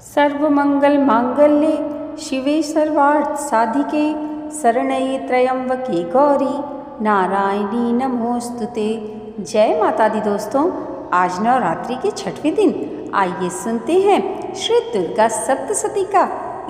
सर्वमंगल मांगल्ये शिवे सर्वार्थ साधिके शरण्ये त्र्यंबके गौरी नारायणी नमोस्तुते। जय माता दी दोस्तों, आज नवरात्रि के छठवें दिन आइए सुनते हैं श्री दुर्गा सप्तशती का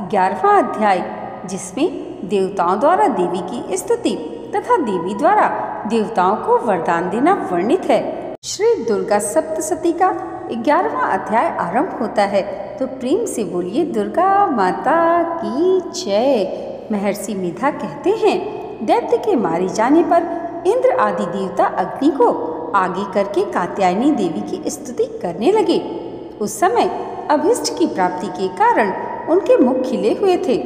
11वां अध्याय, जिसमें देवताओं द्वारा देवी की स्तुति तथा देवी द्वारा देवताओं को वरदान देना वर्णित है। श्री दुर्गा सप्तशती का 11वां अध्याय आरंभ होता है, तो प्रेम से बोलिए दुर्गा माता की जय। महर्षि मेधा कहते हैं, दैत्य के मारे जाने पर इंद्र आदि देवता अग्नि को आगे करके कात्यायनी देवी की स्तुति करने लगे। उस समय अभिष्ट की प्राप्ति के कारण उनके मुख खिले हुए थे।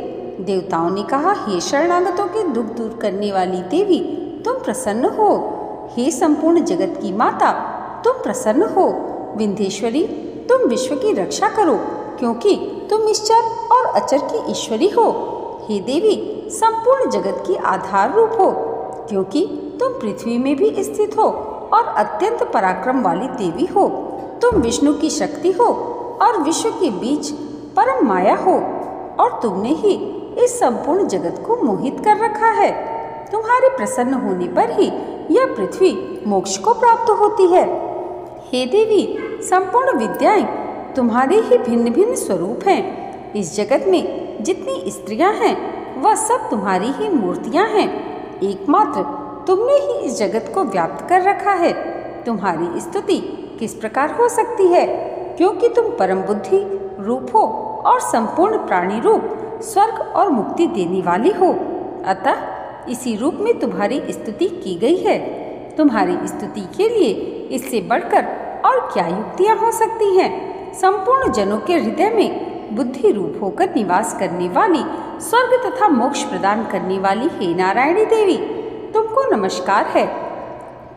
देवताओं ने कहा, हे शरणागतों के दुख दूर करने वाली देवी, तुम प्रसन्न हो। हे संपूर्ण जगत की माता, तुम प्रसन्न हो। विंध्येश्वरी, तुम विश्व की रक्षा करो, क्योंकि तुम ईश्वर और अचर की ईश्वरी हो। हे देवी, संपूर्ण जगत की आधार रूप हो, क्योंकि तुम पृथ्वी में भी स्थित हो और अत्यंत पराक्रम वाली देवी हो। तुम विष्णु की शक्ति हो और विश्व के बीच परम माया हो, और तुमने ही इस संपूर्ण जगत को मोहित कर रखा है। तुम्हारे प्रसन्न होने पर ही यह पृथ्वी मोक्ष को प्राप्त होती है। हे देवी, संपूर्ण विद्याएं तुम्हारे ही भिन्न भिन्न स्वरूप हैं। इस जगत में जितनी स्त्रियां हैं वह सब तुम्हारी ही मूर्तियां हैं। एकमात्र तुमने ही इस जगत को व्याप्त कर रखा है। तुम्हारी स्तुति किस प्रकार हो सकती है, क्योंकि तुम परम बुद्धि रूप हो और संपूर्ण प्राणी रूप स्वर्ग और मुक्ति देने वाली हो। अतः इसी रूप में तुम्हारी स्तुति की गई है। तुम्हारी स्तुति के लिए इससे बढ़कर और क्या युक्तियां हो सकती हैं। संपूर्ण जनों के हृदय में बुद्धि रूप होकर निवास करने वाली, स्वर्ग तथा मोक्ष प्रदान करने वाली हे नारायणी देवी, तुमको नमस्कार है।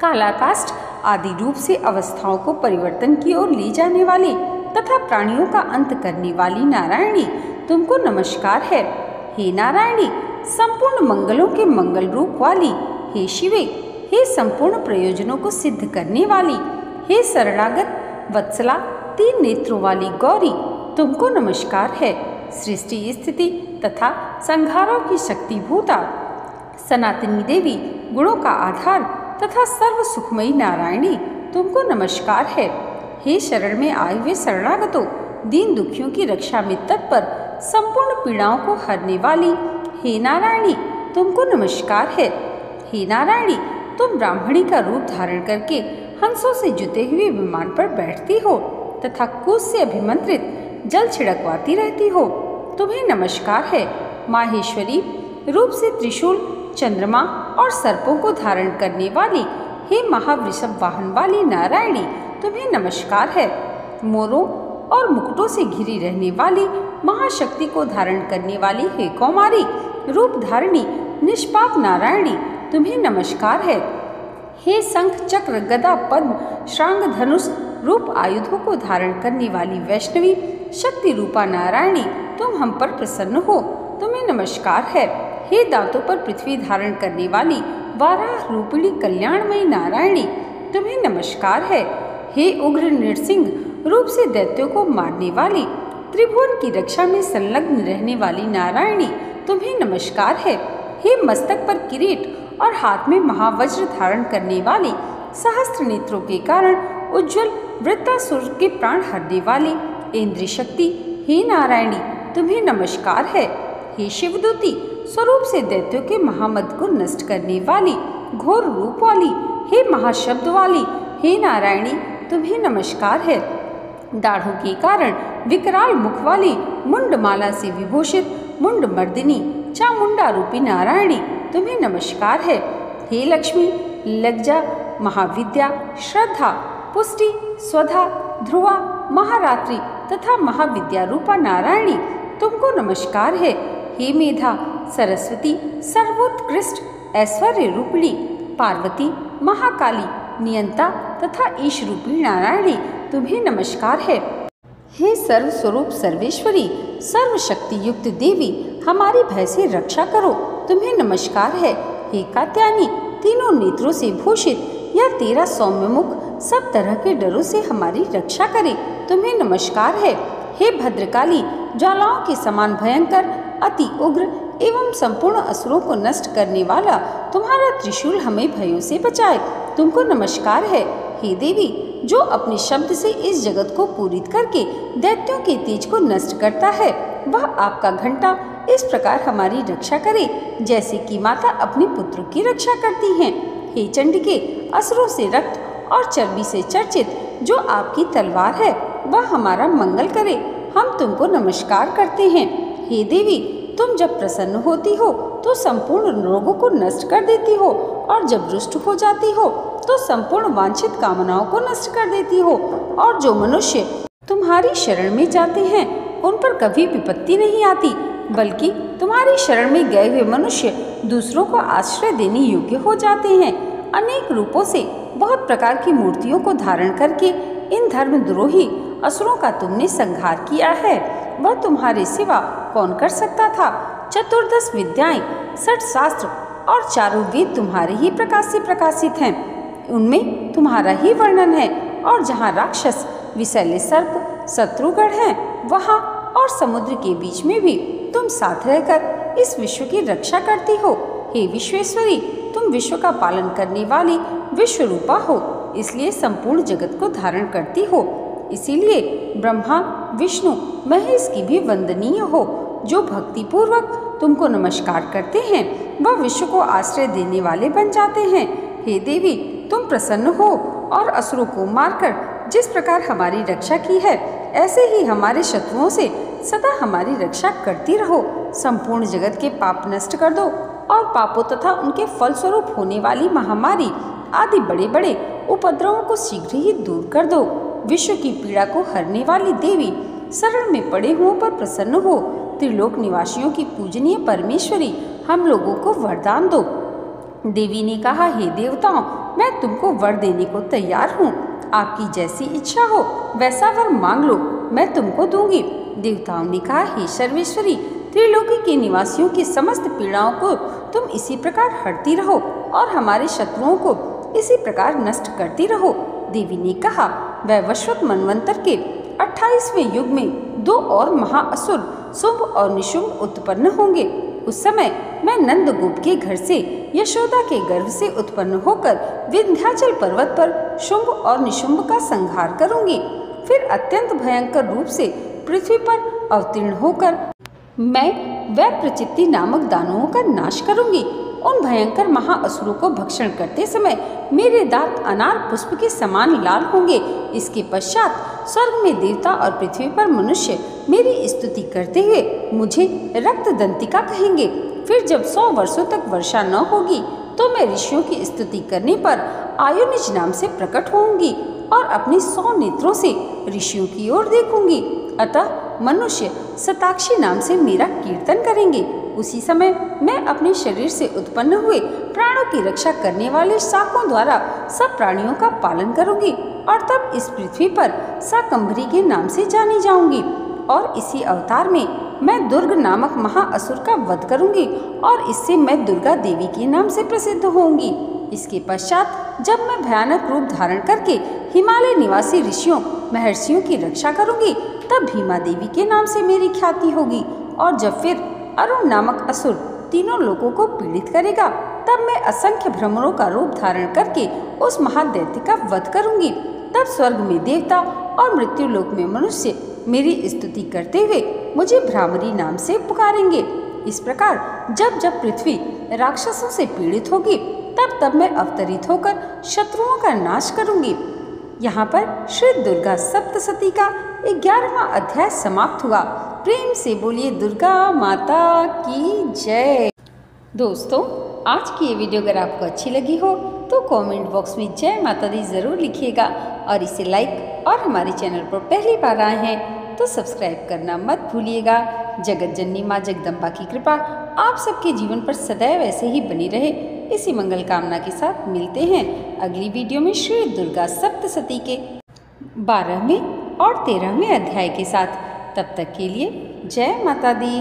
कालाकाष्ठ आदि रूप से अवस्थाओं को परिवर्तन की ओर ले जाने वाली तथा प्राणियों का अंत करने वाली नारायणी, तुमको नमस्कार है। हे नारायणी, संपूर्ण मंगलों के मंगल रूप वाली, हे शिवे, हे संपूर्ण प्रयोजनों को सिद्ध करने वाली, हे शरणागत वत्सला, 3 नेत्रों वाली गौरी, तुमको नमस्कार है। सृष्टि स्थिति तथा संहारों की शक्तिभूता सनातनी देवी, गुणों का आधार तथा सर्व सुखमयी नारायणी, तुमको नमस्कार है। हे शरण में आए हुए शरणागतों, दीन दुखियों की रक्षा में तत्पर, संपूर्ण पीड़ाओं को हरने वाली हे नारायणी, तुमको नमस्कार है। हे नारायणी, तुम ब्राह्मणी का रूप धारण करके हंसों से जुते हुए विमान पर बैठती हो तथा कुश से अभिमंत्रित जल छिड़कवाती रहती हो, तुम्हें नमस्कार है। माहेश्वरी रूप से त्रिशूल, चंद्रमा और सर्पों को धारण करने वाली हे महावृषभ वाहन वाली नारायणी, तुम्हें नमस्कार है। मोरों और मुकुटों से घिरी रहने वाली महाशक्ति को धारण करने वाली हे कौमारी रूप धारिणी निष्पाप नारायणी, तुम्हें नमस्कार है। हे शंख चक्र गदा पद्म श्रांग धनुष रूप आयुधों को धारण करने वाली वैष्णवी शक्ति रूपा नारायणी, तुम हम पर प्रसन्न हो, तुम्हें नमस्कार है। हे दांतों पर पृथ्वी धारण करने वाली वाराह रूपिणी कल्याणमयी नारायणी, तुम्हें नमस्कार है। हे उग्र नृसिंह रूप से दैत्यों को मारने वाली, त्रिभुवन की रक्षा में संलग्न रहने वाली नारायणी, तुम्हें नमस्कार है। हे मस्तक पर किरीट और हाथ में महावज्र धारण करने वाली, सहस्त्र नेत्रों के कारण उज्ज्वल वृत्तासुर के प्राण हरने वाली इंद्रिय शक्ति हे नारायणी, तुम्हें नमस्कार है। हे शिवदूती स्वरूप से दैत्यों के महामद को नष्ट करने वाली, घोर रूप वाली, हे महाशब्द वाली हे नारायणी, तुम्हें नमस्कार है। दाढ़ों के कारण विकराल मुख वाली, मुंडमाला से विभूषित मुंड मर्दिनी चामुंडा रूपी नारायणी, तुम्हें नमस्कार है। हे लक्ष्मी, लज्जा, महाविद्या, श्रद्धा, पुष्टि, स्वधा, ध्रुवा, महारात्रि तथा महाविद्या रूपा नारायणी, तुमको नमस्कार है। हे मेधा, सरस्वती, सर्वोत्कृष्ट ऐश्वर्य रूपिणी पार्वती, महाकाली, नियंता तथा ईश रूपी नारायणी, तुम्हें नमस्कार है। हे सर्व स्वरूप सर्वेश्वरी, सर्वशक्ति युक्त देवी, हमारी भय से रक्षा करो, तुम्हें नमस्कार है। हे कात्यायनी, तीनों नेत्रों से भूषित यह तेरा सौम्य मुख सब तरह के डरों से हमारी रक्षा करे, तुम्हें नमस्कार है। हे भद्रकाली, ज्वालाओं के समान भयंकर, अति उग्र एवं संपूर्ण असुरों को नष्ट करने वाला तुम्हारा त्रिशूल हमें भयों से बचाए। तुमको नमस्कार है हे देवी, जो अपने शब्द से इस जगत को पूरित करके दैत्यों के तेज को नष्ट करता है। वह आपका घंटा इस प्रकार हमारी रक्षा करे जैसे कि माता अपने पुत्र की रक्षा करती हैं। हे चंडिके, असुरों से रक्त और चर्बी से चर्चित जो आपकी तलवार है वह हमारा मंगल करे। हम तुमको नमस्कार करते हैं। हे देवी, तुम जब प्रसन्न होती हो तो संपूर्ण रोगों को नष्ट कर देती हो, और जब रुष्ट हो जाती हो तो संपूर्ण वांछित कामनाओं को नष्ट कर देती हो। और जो मनुष्य तुम्हारी शरण में जाते हैं उन पर कभी विपत्ति नहीं आती, बल्कि तुम्हारी शरण में गए हुए मनुष्य दूसरों को आश्रय देने योग्य हो जाते हैं। अनेक रूपों से बहुत प्रकार की मूर्तियों को धारण करके इन धर्मद्रोही असुरों का तुमने संहार किया है। वह तुम्हारे सिवा कौन कर सकता था? चतुर्दश विद्याएं, 60 शास्त्र और चारों वेद तुम्हारे ही प्रकाश से प्रकाशित हैं। उनमें तुम्हारा ही वर्णन है। और जहाँ राक्षस, विषैले सर्प, शत्रुगण हैं, वहाँ और समुद्र के बीच में भी तुम साथ रहकर इस विश्व की रक्षा करती हो। हे विश्वेश्वरी, तुम विश्व का पालन करने वाली विश्व रूपा हो, इसलिए संपूर्ण जगत को धारण करती हो। इसीलिए ब्रह्मा, विष्णु, महेश की भी वंदनीय हो। जो भक्ति पूर्वक तुमको नमस्कार करते हैं वह विश्व को आश्रय देने वाले बन जाते हैं। हे देवी, तुम प्रसन्न हो और असुरों को मारकर जिस प्रकार हमारी रक्षा की है, ऐसे ही हमारे शत्रुओं से सदा हमारी रक्षा करती रहो। संपूर्ण जगत के पाप नष्ट कर दो और पापों तथा उनके फलस्वरूप होने वाली महामारी आदि बड़े बड़े उपद्रवों को शीघ्र ही दूर कर दो। विश्व की पीड़ा को हरने वाली देवी, शरण में पड़े हुओं पर प्रसन्न हो। त्रिलोक निवासियों की पूजनीय परमेश्वरी, हम लोगों को वरदान दो। देवी ने कहा, हे देवताओं, मैं तुमको वर देने को तैयार हूँ। आपकी जैसी इच्छा हो वैसा वर मांग लो, मैं तुमको दूंगी। देवताओं ने कहा, हे सर्वेश्वरी, त्रिलोकी के निवासियों की समस्त पीड़ाओं को तुम इसी प्रकार हरती रहो और हमारे शत्रुओं को इसी प्रकार नष्ट करती रहो। देवी ने कहा, वैवस्वत मनवंतर के 28वें युग में 2 और महाअसुर शुंभ और निशुंभ उत्पन्न होंगे। उस समय मैं नंदगोप के घर से, यशोदा के गर्भ से उत्पन्न होकर विंध्याचल पर्वत पर शुंभ और निशुंभ का संहार करूंगी। फिर अत्यंत भयंकर रूप से पृथ्वी पर अवतीर्ण होकर मैं वैप्रचित्ति नामक दानवों का नाश करूंगी। उन भयंकर महाअसुरों को भक्षण करते समय मेरे दांत अनार पुष्प के समान लाल होंगे। इसके पश्चात स्वर्ग में देवता और पृथ्वी पर मनुष्य मेरी स्तुति करते हुए मुझे रक्त दंतिका कहेंगे। फिर जब 100 वर्षों तक वर्षा न होगी तो मैं ऋषियों की स्तुति करने पर आयुनिज नाम से प्रकट होऊंगी और अपने 100 नेत्रों से ऋषियों की ओर देखूंगी। अतः मनुष्य शताक्षी नाम से मेरा कीर्तन करेंगे। उसी समय मैं अपने शरीर से उत्पन्न हुए प्राणों की रक्षा करने वाले शाकों द्वारा सब प्राणियों का पालन करूंगी और तब इस पृथ्वी पर शाकंभरी के नाम से जानी जाऊंगी। और इसी अवतार में मैं दुर्ग नामक महाअसुर का वध करूंगी और इससे मैं दुर्गा देवी के नाम से प्रसिद्ध होंगी। इसके पश्चात जब मैं भयानक रूप धारण करके हिमालय निवासी ऋषियों, महर्षियों की रक्षा करूंगी, तब भीमा देवी के नाम से मेरी ख्याति होगी। और जब फिर अरुण नामक असुर तीनों लोगों को पीड़ित करेगा, तब मैं असंख्य भ्रमरों का रूप धारण करके उस महादैत्य का वध करूंगी। तब स्वर्ग में देवता और मृत्यु लोक में मनुष्य मेरी स्तुति करते हुए मुझे भ्रामरी नाम से पुकारेंगे। इस प्रकार जब जब पृथ्वी राक्षसों से पीड़ित होगी, तब तब मैं अवतरित होकर शत्रुओं का नाश करूंगी। यहाँ पर श्री दुर्गा सप्तशती का 11वां अध्याय समाप्त हुआ। प्रेम से बोलिए दुर्गा माता की जय। दोस्तों, आज की ये वीडियो अगर आपको अच्छी लगी हो तो कमेंट बॉक्स में जय माता दी ज़रूर लिखिएगा और इसे लाइक, और हमारे चैनल पर पहली बार आए हैं तो सब्सक्राइब करना मत भूलिएगा। जगत जननी माँ जगदम्बा की कृपा आप सबके जीवन पर सदैव ऐसे ही बनी रहे, इसी मंगल कामना के साथ मिलते हैं अगली वीडियो में श्री दुर्गा सप्तशती के 12वें और 13वें अध्याय के साथ। तब तक के लिए जय माता दी।